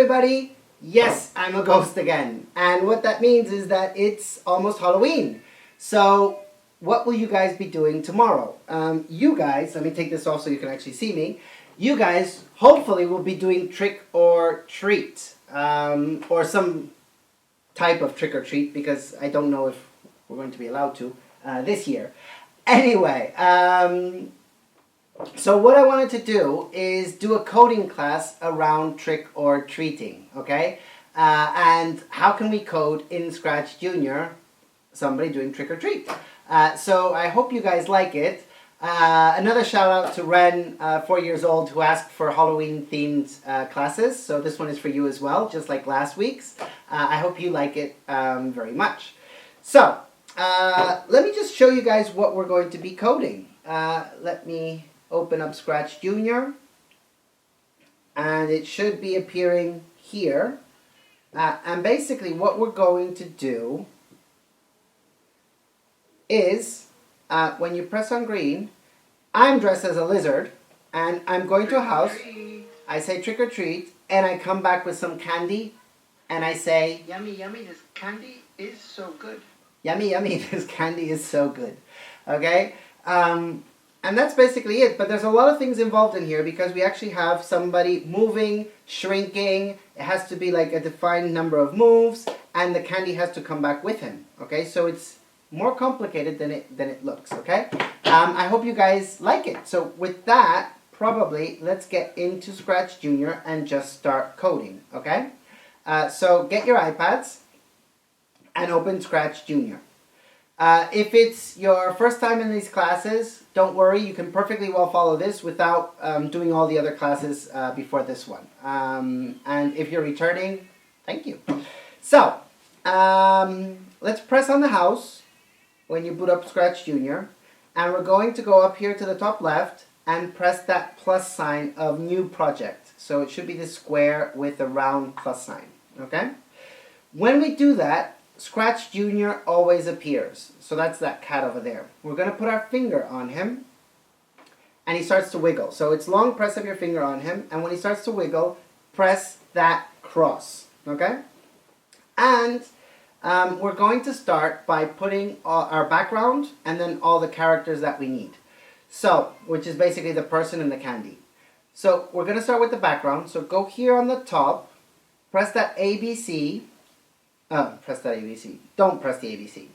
everybody! Yes, I'm a ghost again. And what that means is that it's almost Halloween. So what will you guys be doing tomorrow? You guys, let me take this off so you can actually see me. You guys hopefully will be doing trick or treat. Or some type of trick or treat, because I don't know if we're going to be allowed to this year. Anyway, so what I wanted to do is do a coding class around trick or treating, okay? And how can we code in ScratchJr somebody doing trick or treat? So I hope you guys like it. Another shout out to Ren, 4 years old, who asked for Halloween themed classes. So this one is for you as well, just like last week's. I hope you like it very much. So let me just show you guys what we're going to be coding. Let me open up ScratchJr, and it should be appearing here. And basically what we're going to do is, when you press on green, I'm dressed as a lizard, and I'm going to a house, I say trick or treat, and I come back with some candy, and I say, yummy, yummy, this candy is so good. Yummy, yummy, this candy is so good. Okay? And that's basically it, but there's a lot of things involved in here because we actually have somebody moving, shrinking, it has to be like a defined number of moves, and the candy has to come back with him. Okay? So it's more complicated than it looks, okay? I hope you guys like it. So with that, probably let's get into ScratchJr and just start coding, okay? So get your iPads and open ScratchJr. If it's your first time in these classes, don't worry, you can perfectly well follow this without doing all the other classes before this one. And if you're returning, thank you. So, let's press on the house when you boot up ScratchJr, and we're going to go up here to the top left and press that plus sign of new project. So it should be this square with a round plus sign, okay? When we do that, ScratchJr always appears. So that's that cat over there. We're going to put our finger on him, and he starts to wiggle. So it's long press of your finger on him, and when he starts to wiggle, press that cross, okay? And we're going to start by putting our background and then all the characters that we need. So, which is basically the person and the candy. So we're going to start with the background. So go here on the top, press that ABC. Press that ABC. Don't press the ABC.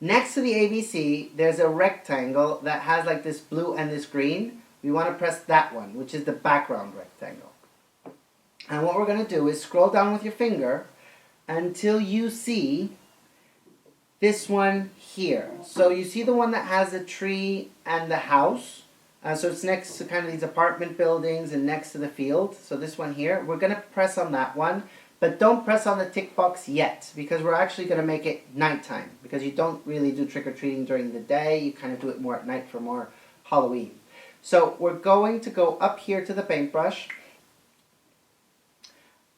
Next to the ABC, there's a rectangle that has like this blue and this green. We want to press that one, which is the background rectangle. And what we're going to do is scroll down with your finger until you see this one here. So you see the one that has the tree and the house. So it's next to kind of these apartment buildings and next to the field. So this one here, we're going to press on that one. But don't press on the tick box yet, because we're actually going to make it nighttime. Because you don't really do trick-or-treating during the day. You kind of do it more at night for more Halloween. So we're going to go up here to the paintbrush.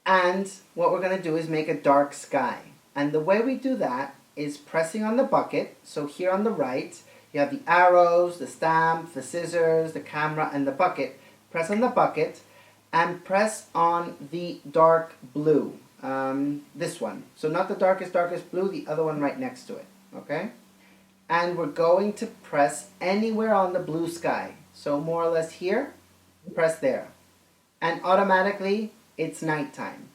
And what we're going to do is make a dark sky. And the way we do that is pressing on the bucket. So here on the right, you have the arrows, the stamp, the scissors, the camera, and the bucket. Press on the bucket and press on the dark blue. This one. So not the darkest blue, the other one right next to it. Okay? And we're going to press anywhere on the blue sky. So more or less here, press there. And automatically, it's nighttime.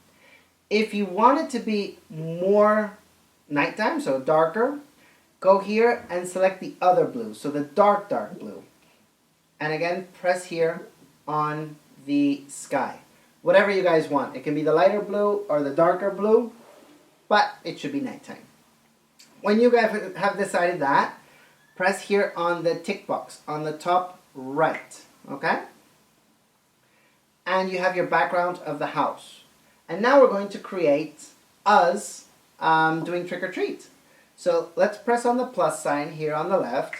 If you want it to be more nighttime, so darker, go here and select the other blue, so the dark blue. And again, press here on the sky. Whatever you guys want. It can be the lighter blue or the darker blue, but it should be nighttime. When you guys have decided that, press here on the tick box on the top right, okay? And you have your background of the house. And now we're going to create us doing trick or treat. So let's press on the plus sign here on the left,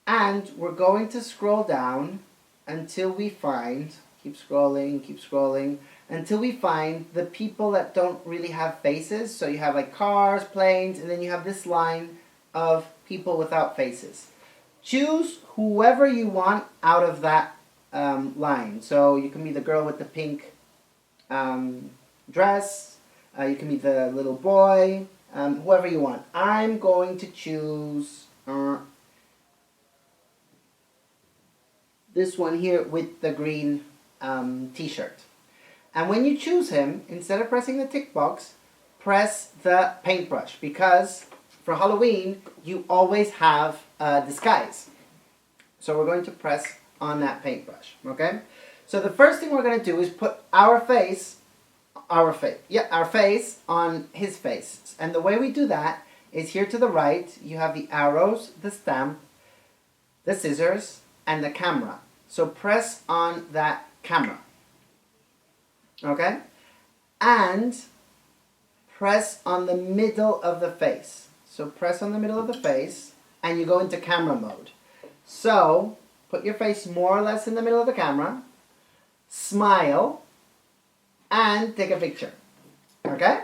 and we're going to scroll down until we find, keep scrolling, until we find the people that don't really have faces. So you have like cars, planes, and then you have this line of people without faces. Choose whoever you want out of that line. So you can be the girl with the pink dress. You can be the little boy, whoever you want. I'm going to choose this one here with the green t-shirt. And when you choose him, instead of pressing the tick box, press the paintbrush, because for Halloween you always have a disguise. So we're going to press on that paintbrush, okay? So the first thing we're going to do is put our face on his face. And the way we do that is here to the right, you have the arrows, the stamp, the scissors, and the camera. So press on that camera, okay? And press on the middle of the face. So press on the middle of the face, and you go into camera mode. So put your face more or less in the middle of the camera, smile, and take a picture, okay?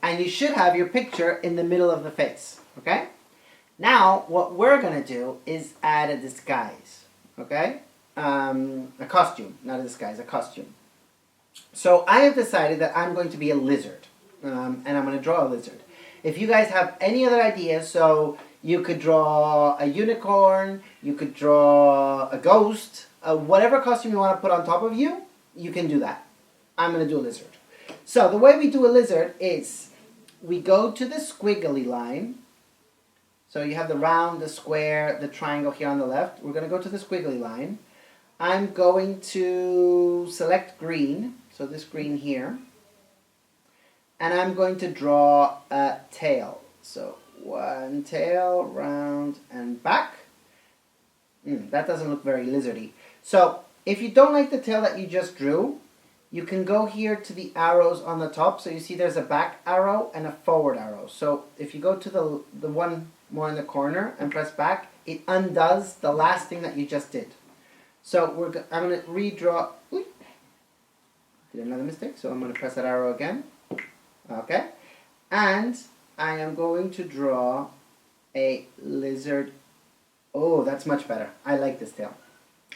And you should have your picture in the middle of the face, okay? Now, what we're going to do is add a disguise, okay? A costume, not a disguise, a costume. So I have decided that I'm going to be a lizard, and I'm going to draw a lizard. If you guys have any other ideas, so you could draw a unicorn, you could draw a ghost, whatever costume you want to put on top of you, you can do that. I'm going to do a lizard. So the way we do a lizard is we go to the squiggly line. So you have the round, the square, the triangle here on the left. We're going to go to the squiggly line. I'm going to select green, so this green here. And I'm going to draw a tail. So one tail, round, and back. That doesn't look very lizardy. So if you don't like the tail that you just drew, you can go here to the arrows on the top. So you see there's a back arrow and a forward arrow. So if you go to the one more in the corner and press back, it undoes the last thing that you just did. So I'm going to redraw. Did another mistake, so I'm going to press that arrow again. Okay. And I am going to draw a lizard. Oh, that's much better. I like this tail.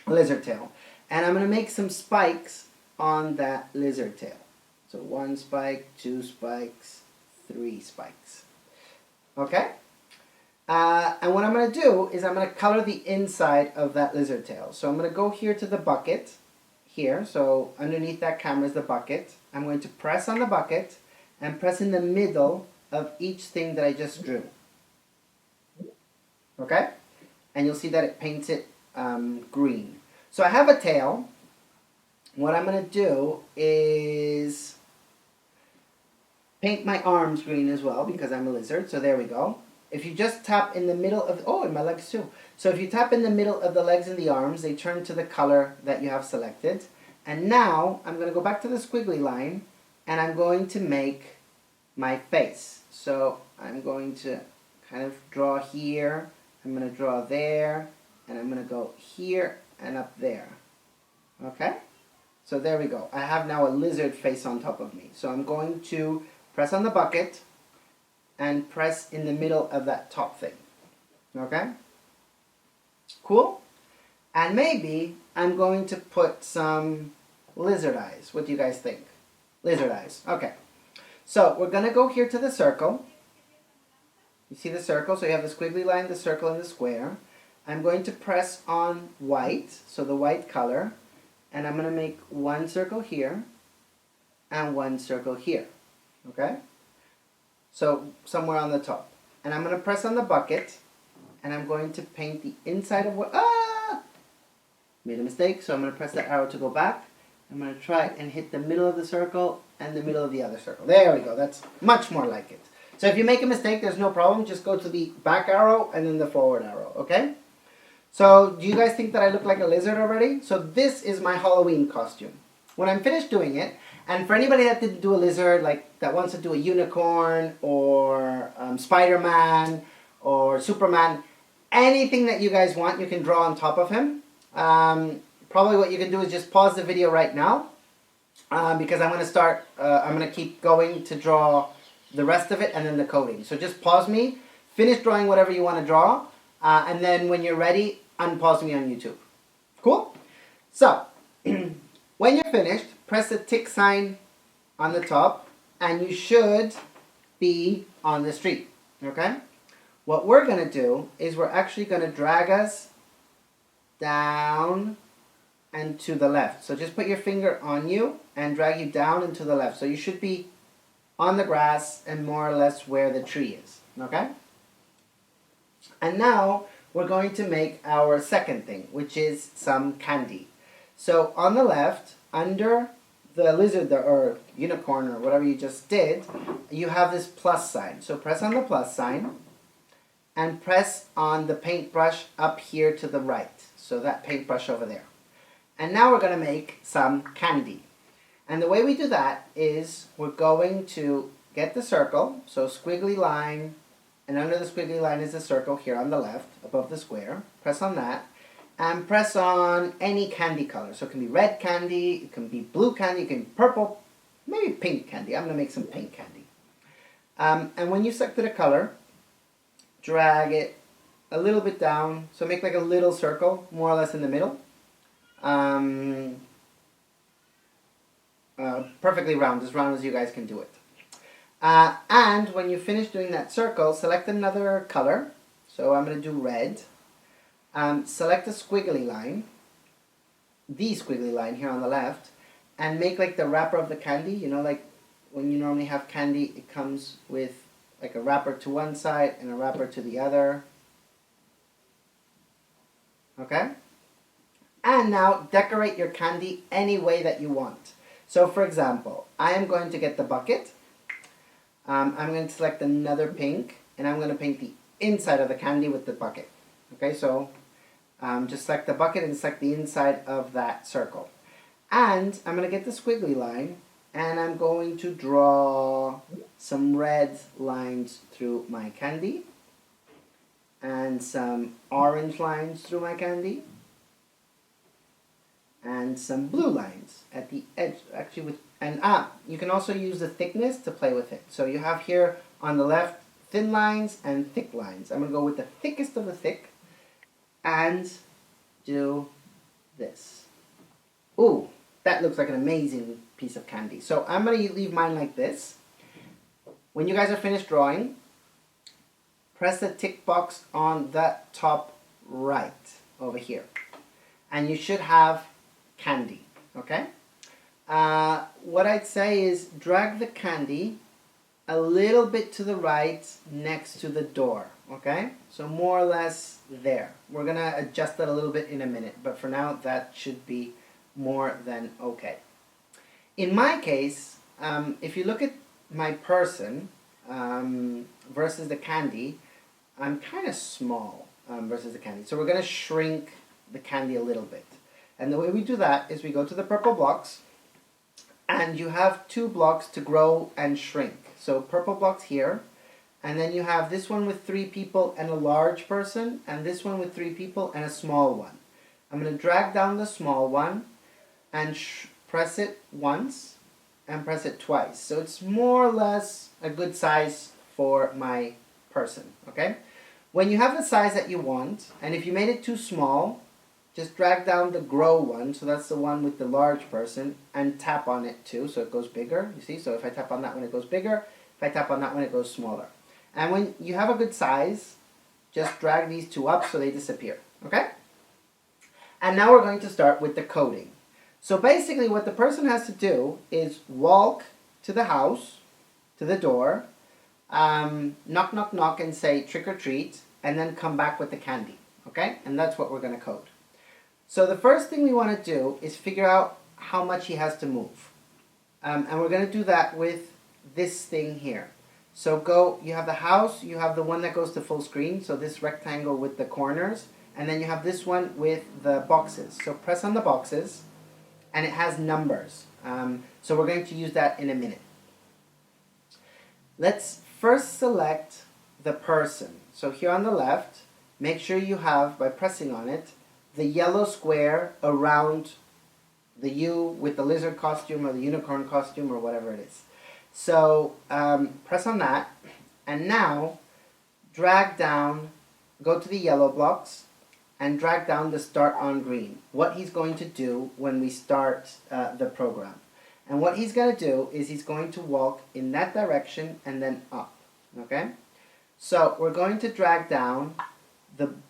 A lizard tail. And I'm going to make some spikes on that lizard tail. So 1 spike, 2 spikes, 3 spikes. Okay? And what I'm going to do is I'm going to color the inside of that lizard tail. So I'm going to go here to the bucket, here. So underneath that camera is the bucket. I'm going to press on the bucket and press in the middle of each thing that I just drew. Okay? And you'll see that it paints it green. So I have a tail. What I'm going to do is paint my arms green as well, because I'm a lizard. So there we go. If you just tap in the middle of, and my legs too. So if you tap in the middle of the legs and the arms, they turn to the color that you have selected. And now I'm going to go back to the squiggly line, and I'm going to make my face. So I'm going to kind of draw here, I'm going to draw there, and I'm going to go here and up there. Okay? So there we go. I have now a lizard face on top of me. So I'm going to press on the bucket and press in the middle of that top thing. Okay? Cool? And maybe I'm going to put some lizard eyes. What do you guys think? Lizard eyes. Okay. So we're going to go here to the circle. You see the circle? So you have the squiggly line, the circle, and the square. I'm going to press on white, so the white color. And I'm going to make one circle here and one circle here. Okay? So somewhere on the top. And I'm going to press on the bucket, and I'm going to paint the inside of what... Made a mistake, so I'm going to press that arrow to go back. I'm going to try and hit the middle of the circle and the middle of the other circle. There we go. That's much more like it. So if you make a mistake, there's no problem. Just go to the back arrow and then the forward arrow. Okay? So do you guys think that I look like a lizard already? So this is my Halloween costume. When I'm finished doing it, and for anybody that didn't do a lizard, like that wants to do a unicorn or Spider-Man or Superman, anything that you guys want, you can draw on top of him. Probably what you can do is just pause the video right now, because I'm going to keep going to draw the rest of it and then the coding. So just pause me, finish drawing whatever you want to draw, and then when you're ready, unpause me on YouTube. Cool? So, when you're finished, press the tick sign on the top, and you should be on the street, okay? What we're going to do is we're actually going to drag us down and to the left. So just put your finger on you and drag you down and to the left. So you should be on the grass and more or less where the tree is, okay? And now we're going to make our second thing, which is some candy. So on the left, under the lizard or unicorn or whatever you just did, you have this plus sign. So press on the plus sign and press on the paintbrush up here to the right. So that paintbrush over there. And now we're going to make some candy. And the way we do that is we're going to get the circle, so squiggly line, and under the squiggly line is a circle here on the left, above the square. Press on that, and press on any candy color. So it can be red candy, it can be blue candy, it can be purple, maybe pink candy. I'm going to make some pink candy. And when you selected a color, drag it a little bit down, so make like a little circle, more or less in the middle. Perfectly round as you guys can do it. And when you finish doing that circle, select another color. So I'm going to do red. Select a squiggly line, the squiggly line here on the left, and make like the wrapper of the candy. You know, like when you normally have candy, it comes with like a wrapper to one side and a wrapper to the other. Okay? And now decorate your candy any way that you want. So for example, I am going to get the bucket. I'm going to select another pink, and I'm going to paint the inside of the candy with the bucket. Okay, so just select the bucket and select the inside of that circle. And I'm going to get the squiggly line, and I'm going to draw some red lines through my candy, and some orange lines through my candy, and some blue lines at the edge, actually with, and you can also use the thickness to play with it. So you have here on the left thin lines and thick lines. I'm going to go with the thickest of the thick and do this. Ooh, that looks like an amazing piece of candy. So I'm going to leave mine like this. When you guys are finished drawing, press the tick box on the top right over here. And you should have candy, okay? What I'd say is drag the candy a little bit to the right next to the door, okay? So more or less there. We're going to adjust that a little bit in a minute, but for now that should be more than okay. In my case, if you look at my person versus the candy, I'm kind of small versus the candy. So we're going to shrink the candy a little bit. And the way we do that is we go to the purple blocks, and you have 2 blocks to grow and shrink. So purple blocks here, and then you have this one with 3 people and a large person, and this one with 3 people and a small one. I'm going to drag down the small one and press it once and press it twice. So it's more or less a good size for my person, okay? When you have the size that you want, and if you made it too small, just drag down the grow one, so that's the one with the large person, and tap on it too, so it goes bigger, you see? So if I tap on that one, it goes bigger. If I tap on that one, it goes smaller. And when you have a good size, just drag these 2 up so they disappear, okay? And now we're going to start with the coding. So basically what the person has to do is walk to the house, to the door, knock, knock, knock, and say trick or treat, and then come back with the candy, okay? And that's what we're going to code. So the first thing we want to do is figure out how much he has to move. And we're going to do that with this thing here. So you have the house, you have the one that goes to full screen, so this rectangle with the corners, and then you have this one with the boxes. So press on the boxes, and it has numbers. So we're going to use that in a minute. Let's first select the person. So here on the left, make sure you have, by pressing on it, the yellow square around the U with the lizard costume or the unicorn costume or whatever it is. So press on that, and now drag down, go to the yellow blocks, and drag down the start on green. What he's going to do when we start the program. And what he's going to do is he's going to walk in that direction and then up. Okay? So we're going to drag down,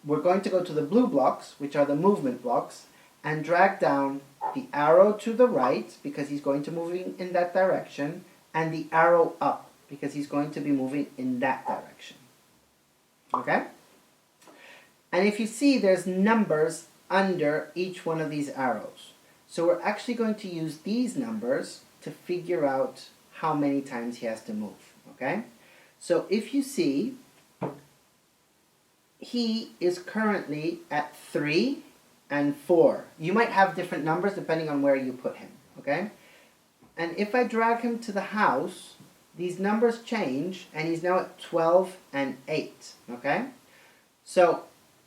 we're going to go to the blue blocks, which are the movement blocks, and drag down the arrow to the right, because he's going to move in that direction, and the arrow up, because he's going to be moving in that direction. Okay? And if you see, there's numbers under each one of these arrows. So we're actually going to use these numbers to figure out how many times he has to move. Okay? So if you see, he is currently at 3 and 4. You might have different numbers depending on where you put him. Okay? And if I drag him to the house, these numbers change, and he's now at 12 and 8. Okay? So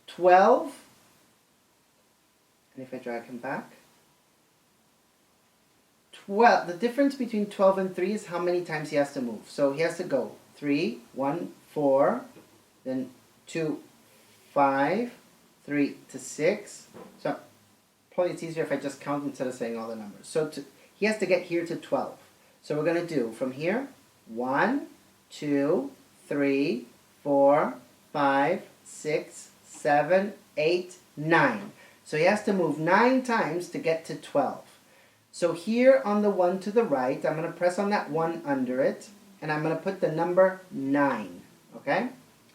12, and if I drag him back, 12, the difference between 12 and 3 is how many times he has to move. So he has to go 3, 1, 4, then 2, 5, 3 to 6. So probably it's easier if I just count instead of saying all the numbers. So he has to get here to 12. So we're going to do from here 1, 2, 3, 4, 5, 6, 7, 8, 9. So he has to move 9 times to get to 12. So here on the one to the right, I'm going to press on that 1 under it, and I'm going to put the number 9. Okay?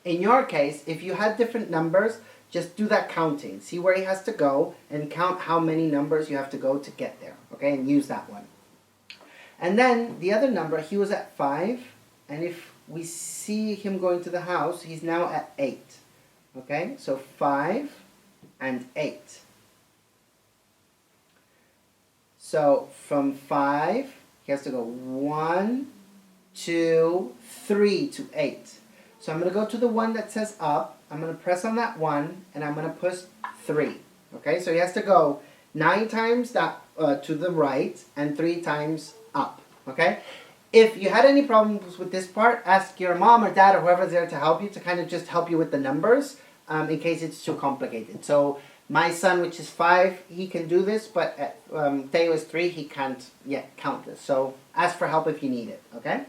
In your case, if you had different numbers, just do that counting. See where he has to go and count how many numbers you have to go to get there. Okay? And use that one. And then the other number, he was at 5, and if we see him going to the house, he's now at 8. Okay? So 5 and 8. So from 5, he has to go 1, 2, 3 to 8. So I'm going to go to the one that says up. I'm going to press on that 1, and I'm going to push 3. Okay, so he has to go 9 times that, to the right and 3 times up. Okay? If you had any problems with this part, ask your mom or dad or whoever's there to help you, to kind of just help you with the numbers in case it's too complicated. So my son, which is 5, he can do this, but Theo is 3, he can't yet count this. So ask for help if you need it, okay?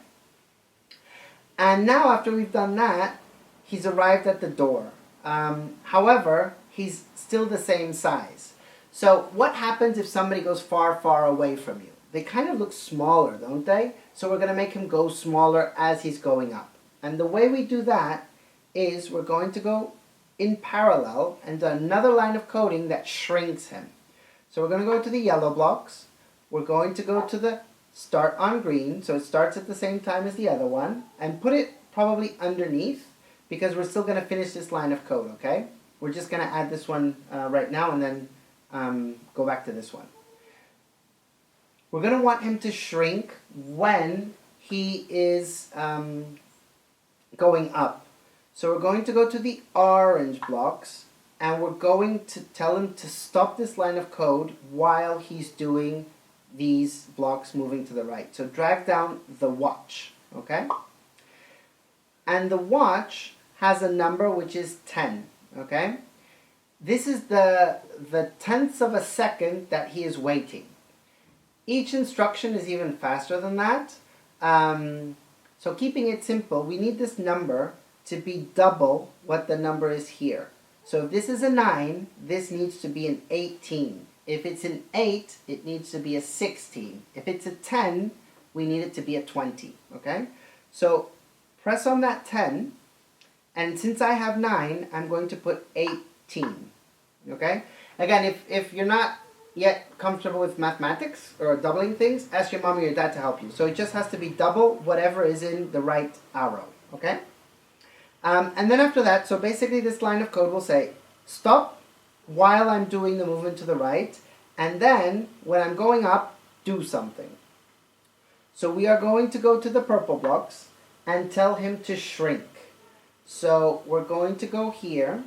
And now after we've done that, he's arrived at the door. However, he's still the same size. So what happens if somebody goes far, far away from you? They kind of look smaller, don't they? So we're going to make him go smaller as he's going up. And the way we do that is we're going to go in parallel and do another line of coding that shrinks him. So we're going to go to the yellow blocks. We're going to go to the start on green, so it starts at the same time as the other one, and put it probably underneath, because we're still going to finish this line of code, okay? We're just going to add this one right now and then go back to this one. We're going to want him to shrink when he is going up. So we're going to go to the orange blocks, and we're going to tell him to stop this line of code while he's doing these blocks moving to the right. So drag down the watch, okay? And the watch has a number which is 10, okay? This is the tenths of a second that he is waiting. Each instruction is even faster than that. So keeping it simple, we need this number to be double what the number is here. So if this is a 9, this needs to be an 18. If it's an 8, it needs to be a 16. If it's a 10, we need it to be a 20. Okay? So press on that 10, and since I have 9, I'm going to put 18. Okay? Again, if you're not yet comfortable with mathematics or doubling things, ask your mom or your dad to help you. So it just has to be double whatever is in the right arrow. Okay? And then after that, so basically this line of code will say, stop while I'm doing the movement to the right, and then when I'm going up, do something. So we are going to go to the purple blocks and tell him to shrink. So we're going to go here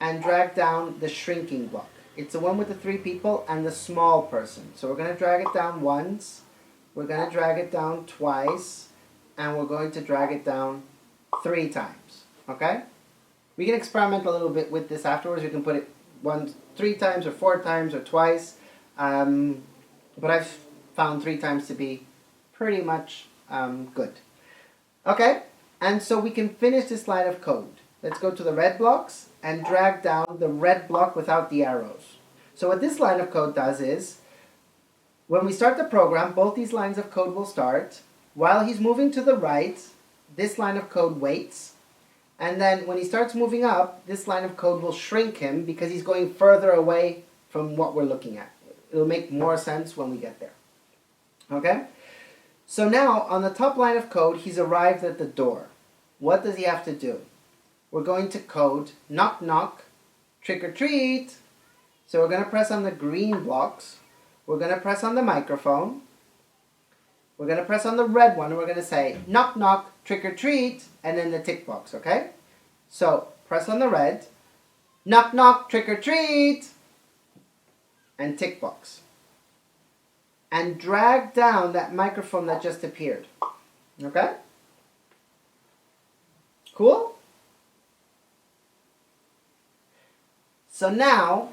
and drag down the shrinking block. It's the one with the 3 people and the small person. So we're going to drag it down once, we're going to drag it down twice, and we're going to drag it down 3 times. Okay? We can experiment a little bit with this afterwards. We can put it 3 times or 4 times or twice. But I've found 3 times to be pretty much good. Okay, and so we can finish this line of code. Let's go to the red blocks and drag down the red block without the arrows. So what this line of code does is, when we start the program, both these lines of code will start. While he's moving to the right, this line of code waits. And then when he starts moving up, this line of code will shrink him because he's going further away from what we're looking at. It'll make more sense when we get there. Okay? So now, on the top line of code, he's arrived at the door. What does he have to do? We're going to code knock knock, trick or treat. So we're going to press on the green blocks. We're going to press on the microphone. We're going to press on the red one, and we're going to say knock knock, trick or treat, and then the tick box, okay? So press on the red, knock knock, trick or treat, and tick box. And drag down that microphone that just appeared, okay? Cool? So now,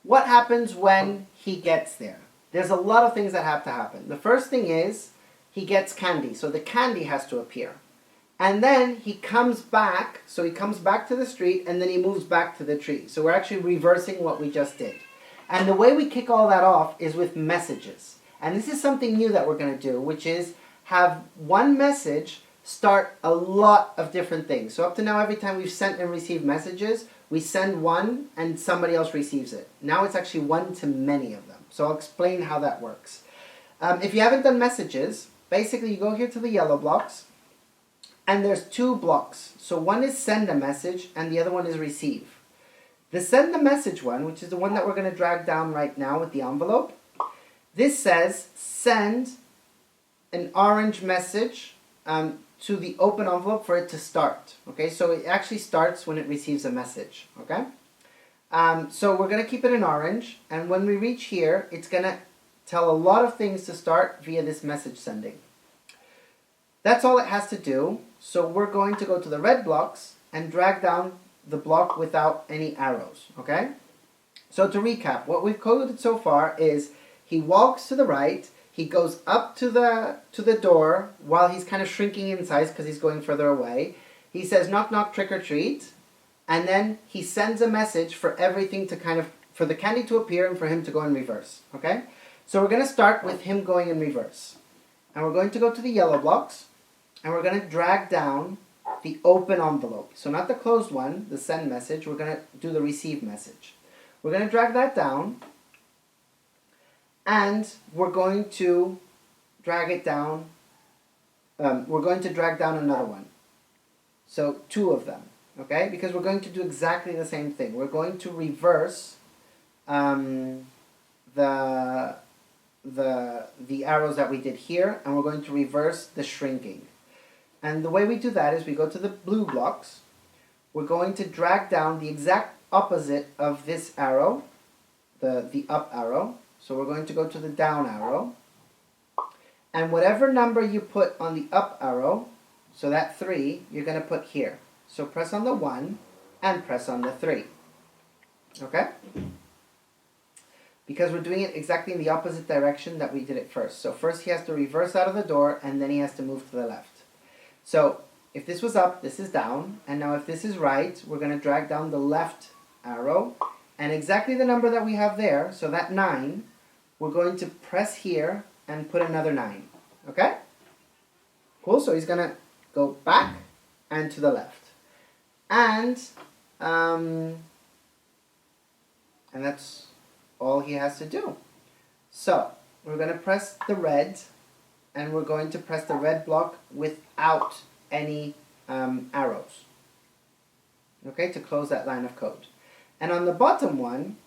what happens when he gets there? There's a lot of things that have to happen. The first thing is, he gets candy, so the candy has to appear. And then he comes back, so he comes back to the street, and then he moves back to the tree. So we're actually reversing what we just did. And the way we kick all that off is with messages. And this is something new that we're going to do, which is have one message start a lot of different things. So up to now, every time we've sent and received messages, we send one and somebody else receives it. Now it's actually one to many of them. So I'll explain how that works. If you haven't done messages, basically you go here to the yellow blocks, and there's 2 blocks. So one is send a message, and the other one is receive. The send a message one, which is the one that we're going to drag down right now with the envelope, this says send an orange message to the open envelope for it to start. Okay, so it actually starts when it receives a message. Okay, so we're going to keep it in orange, and when we reach here, it's going to tell a lot of things to start via this message sending. That's all it has to do. So we're going to go to the red blocks and drag down the block without any arrows. Okay, so to recap, what we've coded so far is he walks to the right, he goes up to the door while he's kind of shrinking in size because he's going further away. He says knock knock, trick or treat, and then he sends a message for everything to for the candy to appear and for him to go in reverse. Okay, so we're going to start with him going in reverse, and we're going to go to the yellow blocks, and we're going to drag down the open envelope. So not the closed one, the send message. We're going to do the receive message. We're going to drag that down, and we're going to drag it down. We're going to drag down another one. So 2 of them, okay? Because we're going to do exactly the same thing. We're going to reverse the arrows that we did here, and we're going to reverse the shrinking. And the way we do that is we go to the blue blocks. We're going to drag down the exact opposite of this arrow, the up arrow. So we're going to go to the down arrow. And whatever number you put on the up arrow, so that 3, you're going to put here. So press on the 1 and press on the 3. Okay? Because we're doing it exactly in the opposite direction that we did it first. So first he has to reverse out of the door, and then he has to move to the left. So if this was up, this is down. And now if this is right, we're going to drag down the left arrow. And exactly the number that we have there, so that 9, we're going to press here and put another 9. Okay? Cool, so he's going to go back and to the left. And that's all he has to do. So we're going to press the red, and we're going to press the red block without any arrows. Okay, to close that line of code. And on the bottom one,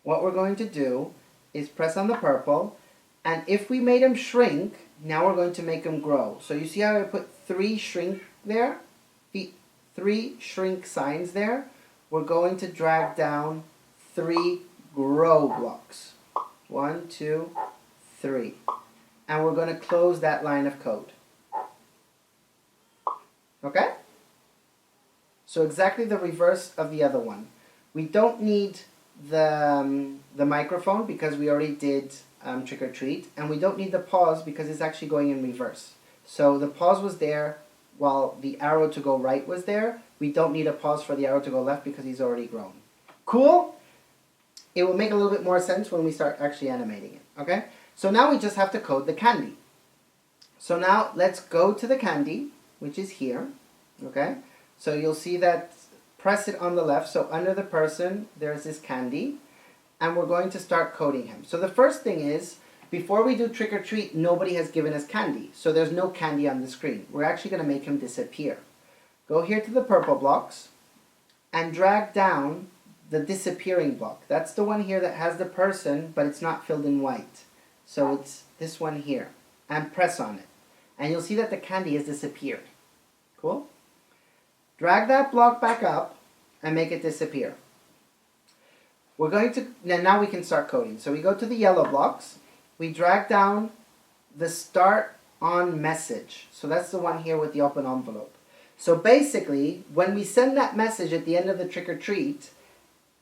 what we're going to do is press on the purple, and if we made him shrink, now we're going to make him grow. So you see how I put 3 shrink there? The 3 shrink signs there? We're going to drag down 3 grow blocks. 1, 2, 3. And we're going to close that line of code. Okay? So exactly the reverse of the other one. We don't need the microphone because we already did trick or treat, and we don't need the pause because it's actually going in reverse. So the pause was there while the arrow to go right was there. We don't need a pause for the arrow to go left because he's already grown. Cool? It will make a little bit more sense when we start actually animating it. Okay? So now we just have to code the candy. So now let's go to the candy, which is here. Okay? So you'll see that, press it on the left. So under the person, there's this candy. And we're going to start coding him. So the first thing is, before we do trick or treat, nobody has given us candy. So there's no candy on the screen. We're actually going to make him disappear. Go here to the purple blocks and drag down the disappearing block. That's the one here that has the person, but it's not filled in white. So it's this one here. And press on it. And you'll see that the candy has disappeared. Cool? Drag that block back up and make it disappear. We're going to, now we can start coding. So we go to the yellow blocks. We drag down the start on message. So that's the one here with the open envelope. So basically, when we send that message at the end of the trick or treat,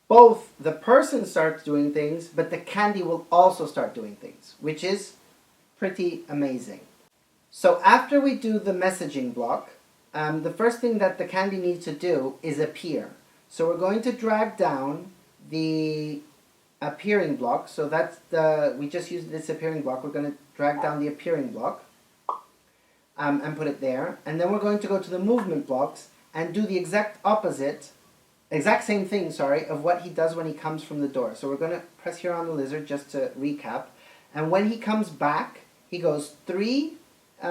both the person starts doing things, but the candy will also start doing things, which is pretty amazing. So after we do the messaging block, the first thing that the candy needs to do is appear. So we're going to drag down the appearing block. So that's we just used this appearing block. We're going to drag down the appearing block and put it there. And then we're going to go to the movement blocks and do the exact same thing, of what he does when he comes from the door. So we're going to press here on the lizard just to recap. And when he comes back, he goes 3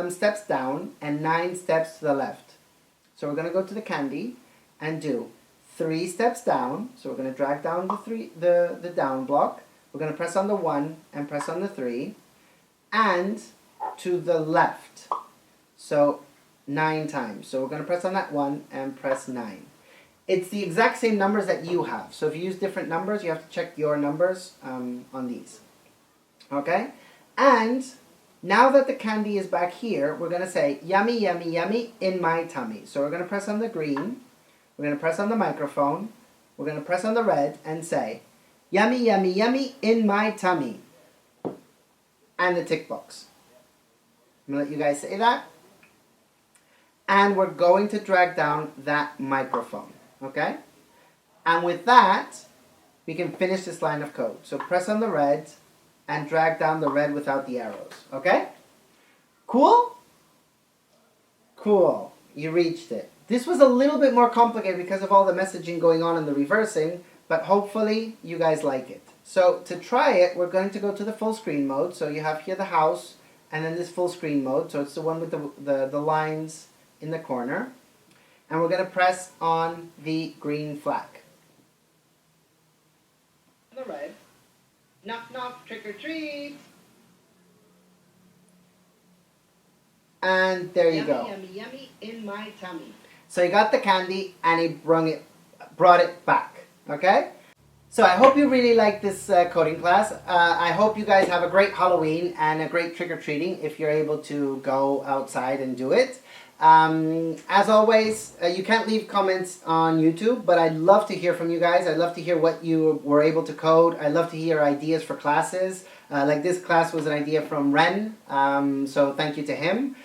steps down and 9 steps to the left. So we're going to go to the candy and do 3 steps down. So we're going to drag down the down block. We're going to press on the 1 and press on the 3. And to the left. So 9 times. So we're going to press on that 1 and press 9. It's the exact same numbers that you have. So if you use different numbers, you have to check your numbers on these. Okay? And now that the candy is back here, we're going to say, yummy, yummy, yummy, in my tummy. So we're going to press on the green. We're going to press on the microphone. We're going to press on the red and say, yummy, yummy, yummy, in my tummy. And the tick box. I'm going to let you guys say that. And we're going to drag down that microphone. Okay? And with that, we can finish this line of code. So press on the red and drag down the red without the arrows. Okay? Cool? Cool. You reached it. This was a little bit more complicated because of all the messaging going on and the reversing, but hopefully you guys like it. So to try it, we're going to go to the full screen mode. So you have here the house and then this full screen mode. So it's the one with the lines in the corner. And we're going to press on the green flag. The red. Knock, knock, trick or treat. And there you go. Yummy, yummy, in my tummy. So he got the candy and he brought it back. Okay? So I hope you really like this coding class. I hope you guys have a great Halloween and a great trick-or-treating if you're able to go outside and do it. As always, you can't leave comments on YouTube, but I'd love to hear from you guys. I'd love to hear what you were able to code. I'd love to hear ideas for classes. Like this class was an idea from Ren, so thank you to him.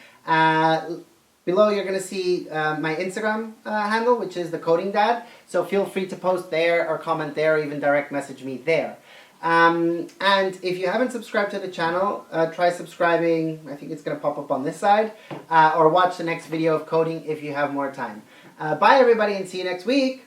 Below you're going to see my Instagram handle, which is thecodingdad, so feel free to post there or comment there or even direct message me there. And if you haven't subscribed to the channel, try subscribing. I think it's going to pop up on this side. Or watch the next video of coding if you have more time. Bye everybody and see you next week.